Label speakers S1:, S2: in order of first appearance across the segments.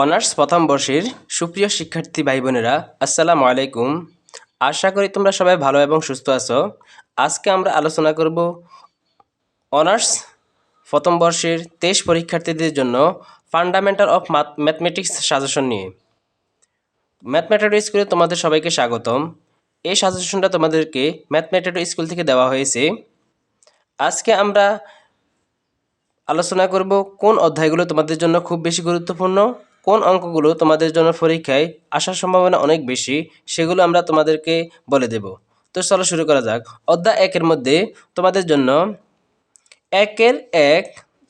S1: Honours প্রথম বর্ষের সুপ্রিয় শিক্ষার্থী ভাই বোনেরা, আসসালামু আলাইকুম। আশা করি তোমরা সবাই ভালো এবং সুস্থ আছো। আজকে আমরা আলোচনা করব অনার্স প্রথম বর্ষের 23 পরীক্ষার্থীদের জন্য ফান্ডামেন্টাল অফ ম্যাথমেটিক্স সাজেশন নিয়ে। ম্যাথমেটিক্স স্কুলে তোমাদের সবাইকে স্বাগতম। এই সাজেশনটা তোমাদেরকে ম্যাথমেটিক্স স্কুল থেকে দেওয়া হয়েছে। আজকে আমরা আলোচনা করব কোন অধ্যায়গুলো তোমাদের জন্য খুব বেশি গুরুত্বপূর্ণ, কোন অঙ্কগুলো তোমাদের জন্য পরীক্ষায় আসার সম্ভাবনা অনেক বেশি, সেগুলো আমরা তোমাদেরকে বলে দেব। তো চলো শুরু করা যাক। অধ্যায় 1-এর মধ্যে তোমাদের জন্য 1-এর 1,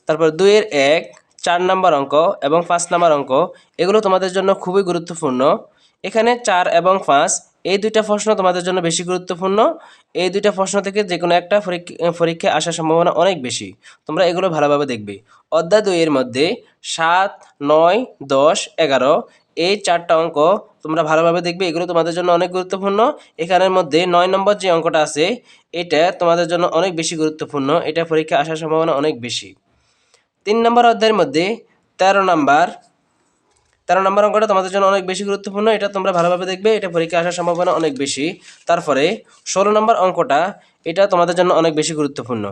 S1: তারপর 2-এর 1, 4 নম্বর অঙ্ক এবং 5 নম্বর অঙ্ক, এগুলো তোমাদের জন্য খুবই গুরুত্বপূর্ণ। এখানে 4 এবং 5 এই দুইটা প্রশ্ন তোমাদের জন্য বেশি গুরুত্বপূর্ণ। এই দুইটা প্রশ্ন থেকে যে কোনো একটা পরীক্ষায় আসার সম্ভাবনা অনেক বেশি। তোমরা এগুলো ভালোভাবে দেখবে। অধ্যায় 2-এর মধ্যে 7, 9, 10, 11 এই 4টা অঙ্ক তোমরা ভালোভাবে দেখবে, এগুলো তোমাদের জন্য অনেক গুরুত্বপূর্ণ। এখানের মধ্যে 9 নম্বর যে অঙ্কটা আছে এটা তোমাদের জন্য অনেক বেশি গুরুত্বপূর্ণ, এটা পরীক্ষায় আসার সম্ভাবনা অনেক বেশি। 3 নম্বর অধ্যায়ের মধ্যে 13 নম্বর অঙ্কটা তোমাদের জন্য অনেক বেশি গুরুত্বপূর্ণ, এটা তোমরা ভালোভাবে দেখবে, এটা পরীক্ষায় আসার সম্ভাবনা অনেক বেশি। তারপরে 16 নম্বর অঙ্কটা, এটা তোমাদের জন্য অনেক বেশি গুরুত্বপূর্ণ।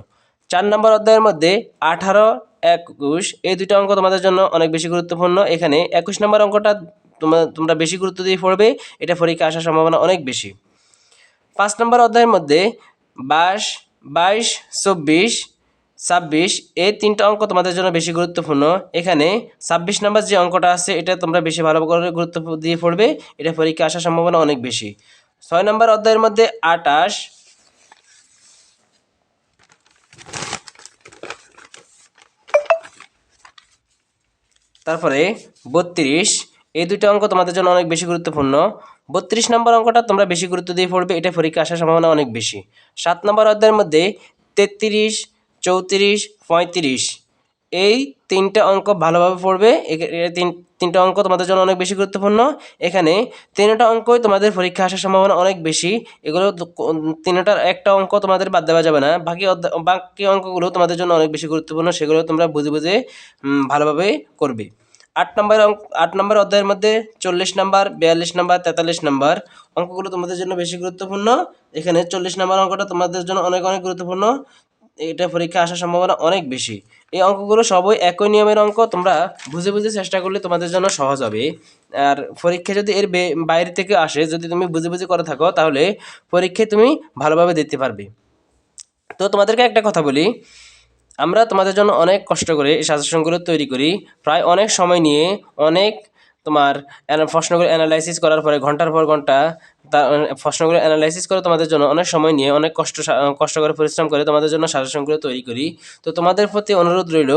S1: 4 নম্বর অধ্যায়ের মধ্যে 18, 21 এই দুইটা অঙ্ক তোমাদের জন্য অনেক বেশি গুরুত্বপূর্ণ। এখানে 21 নম্বর অঙ্কটা তোমরা বেশি গুরুত্ব দিয়ে পড়বে, এটা পরীক্ষায় আসার সম্ভাবনা অনেক বেশি। 5 নম্বর অধ্যায়ের মধ্যে 22, 24, 26 এই 3টা অঙ্ক তোমাদের জন্য বেশি গুরুত্বপূর্ণ। এখানে 26 নম্বর যে অঙ্কটা আছে এটা তোমরা বেশি ভালো করে গুরুত্ব দিয়ে পড়বে, এটা পরীক্ষা আসার সম্ভাবনা অনেক বেশি। 6 নম্বর অধ্যায়ের মধ্যে 28, তারপরে 32 এই দুইটা অঙ্ক তোমাদের জন্য অনেক বেশি গুরুত্বপূর্ণ। 32 নম্বর অঙ্কটা তোমরা বেশি গুরুত্ব দিয়ে পড়বে, এটা পরীক্ষা আসার সম্ভাবনা অনেক বেশি। 7 নম্বর অধ্যায়ের মধ্যে 33, 34, 35 এই 3টা অঙ্ক ভালোভাবে পড়বে। তিনটা অঙ্ক তোমাদের জন্য অনেক বেশি গুরুত্বপূর্ণ। এখানে 3টা অঙ্কই তোমাদের পরীক্ষা আসার সম্ভাবনা অনেক বেশি। এগুলো 3টার একটা অঙ্ক তোমাদের বাদ দেওয়া যাবে না। বাকি অঙ্কগুলো তোমাদের জন্য অনেক বেশি গুরুত্বপূর্ণ, সেগুলো তোমরা বুঝে বুঝে ভালোভাবে করবে। 8 নম্বর অধ্যায়ের মধ্যে 40 নম্বর, 42 নম্বর, 43 নম্বর অঙ্কগুলো তোমাদের জন্য বেশি গুরুত্বপূর্ণ। এখানে 40 নম্বর অঙ্কটা তোমাদের জন্য অনেক অনেক গুরুত্বপূর্ণ, এটা পরীক্ষা আসার সম্ভাবনা অনেক বেশি। এই অঙ্কগুলো সবই একই নিয়মের অঙ্ক, তোমরা বুঝে বুঝে চেষ্টা করলে তোমাদের জন্য সহজ হবে। আর পরীক্ষা যদি এর বাইরে থেকে আসে, যদি তুমি বুঝে বুঝে করে থাকো, তাহলে পরীক্ষায় তুমি ভালোভাবে দিতে পারবে। তো তোমাদেরকে একটা কথা বলি, আমরা তোমাদের জন্য অনেক কষ্ট করে এই সাজেশনগুলো তৈরি করি, প্রায় অনেক সময় নিয়ে, অনেক তোমার প্রশ্নগুলো অ্যানালাইসিস করার পরে ঘন্টার পর ঘন্টা প্রশ্নগুলো অ্যানালাইসিস করে তোমাদের জন্য অনেক সময় নিয়ে, অনেক কষ্ট করে পরিশ্রম করে তোমাদের জন্য সাজেশনগুলো তৈরি করি। তো তোমাদের প্রতি অনুরোধ রইল,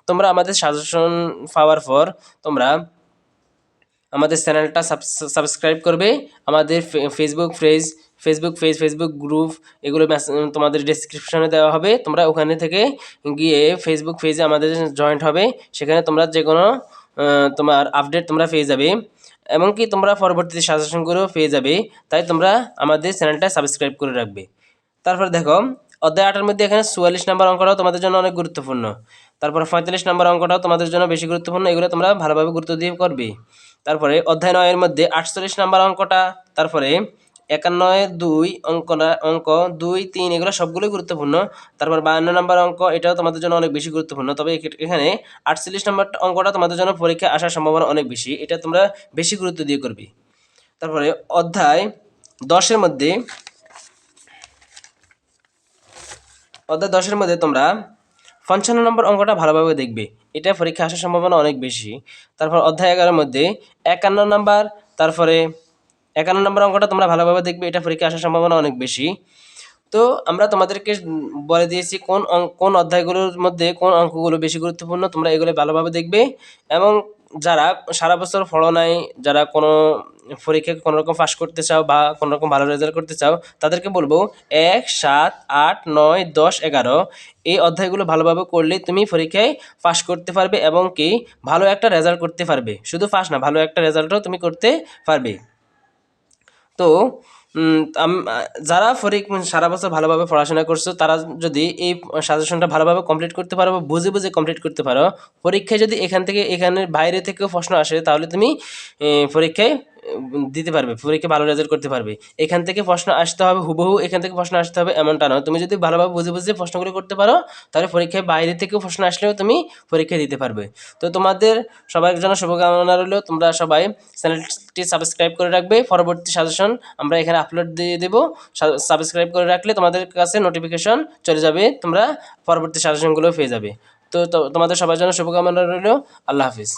S1: তোমরা আমাদের সাজেশন পাওয়ার পর তোমরা আমাদের চ্যানেলটা সাবস্ক্রাইব করবে। আমাদের ফেসবুক গ্রুপ এগুলো তোমাদের ডেসক্রিপশনে দেওয়া হবে, তোমরা ওখানে থেকে গিয়ে ফেসবুক পেজে আমাদের জয়েন্ট হবে, সেখানে তোমরা যে কোনো তোমার আপডেট তোমরা পেয়ে যাবে, এমনকি তোমরা পরবর্তী সাজেশনগুলো পেয়ে যাবে। তাই তোমরা আমাদের চ্যানেলটা সাবস্ক্রাইব করে রাখবে। তারপর দেখো, অধ্যায় 8-এর মধ্যে এখানে 44 নম্বর অঙ্কটাও তোমাদের জন্য অনেক গুরুত্বপূর্ণ। তারপর 45 নম্বর অঙ্কটাও তোমাদের জন্য বেশি গুরুত্বপূর্ণ, এগুলো তোমরা ভালোভাবে গুরুত্ব দিয়ে করবে। তারপরে অধ্যায় 9-এর মধ্যে 48 নম্বর অঙ্কটা, তারপরে 51-এর 2 অঙ্ক 2, 3 এগুলো সবগুলোই গুরুত্বপূর্ণ। তারপর 52 নম্বর অঙ্ক, এটাও তোমাদের জন্য অনেক বেশি গুরুত্বপূর্ণ। তবে এখানে 48 নম্বর অঙ্কটা তোমাদের জন্য পরীক্ষায় আসার সম্ভাবনা অনেক বেশি, এটা তোমরা বেশি গুরুত্ব দিয়ে করবে। তারপরে অধ্যায় 10-এর মধ্যে তোমরা 55 নম্বর অঙ্কটা ভালোভাবে দেখবে, এটা পরীক্ষা আসার সম্ভাবনা অনেক বেশি। তারপর অধ্যায় 11-এর মধ্যে 51 নম্বর, তারপরে 51 নম্বর অঙ্কটা তোমরা ভালোভাবে দেখবে, এটা পরীক্ষা আসার সম্ভাবনা অনেক বেশি। তো আমরা তোমাদেরকে বলে দিয়েছি কোন অধ্যায়গুলোর মধ্যে কোন অঙ্কগুলো বেশি গুরুত্বপূর্ণ, তোমরা এগুলো ভালোভাবে দেখবে। এবং যারা সারা বছর পড়ো নাই, যারা কোনো পরীক্ষায় কোনো রকম পাস করতে চাও বা কোনো রকম ভালো রেজাল্ট করতে চাও, তাদেরকে বলবো 1, 7, 8, 9, 10, 11 এই অধ্যায়গুলো ভালোভাবে করলে তুমি পরীক্ষায় পাস করতে পারবে এবং কি ভালো একটা রেজাল্ট করতে পারবে। শুধু পাস না, ভালো একটা রেজাল্টও তুমি করতে পারবে। তো যারা সারা বছর ভালোভাবে পড়াশোনা করছো তারা যদি এই সাজেশনটা ভালোভাবে কমপ্লিট করতে পারো বা বুঝে বুঝে কমপ্লিট করতে পারো, পরীক্ষায় যদি এখানের বাইরে থেকেও প্রশ্ন আসে তাহলে তুমি পরীক্ষায় দিতে পারবে, পরীক্ষায় ভালো রেজাল্ট করতে পারবে। এখান থেকে প্রশ্ন আসতে হবে হুবহু, এখান থেকে প্রশ্ন আসতে হবে এমনটা নয়। তুমি যদি ভালোভাবে বুঝে বুঝে প্রশ্নগুলো করতে পারো তাহলে পরীক্ষায় বাইরে থেকেও প্রশ্ন আসলেও তুমি পরীক্ষা দিতে পারবে। তো তোমাদের সবার জন্য শুভকামনা রইল, তোমরা সবাই চ্যানেলটি সাবস্ক্রাইব করে রাখবে। পরবর্তী সাজেশন আমরা এখানে আপলোড দিয়ে দেবো, সাবস্ক্রাইব করে রাখলে তোমাদের কাছে নোটিফিকেশন চলে যাবে, তোমরা পরবর্তী সাজেশনগুলো পেয়ে যাবে। তো তোমাদের সবার জন্য শুভকামনা রইল। আল্লাহ হাফিজ।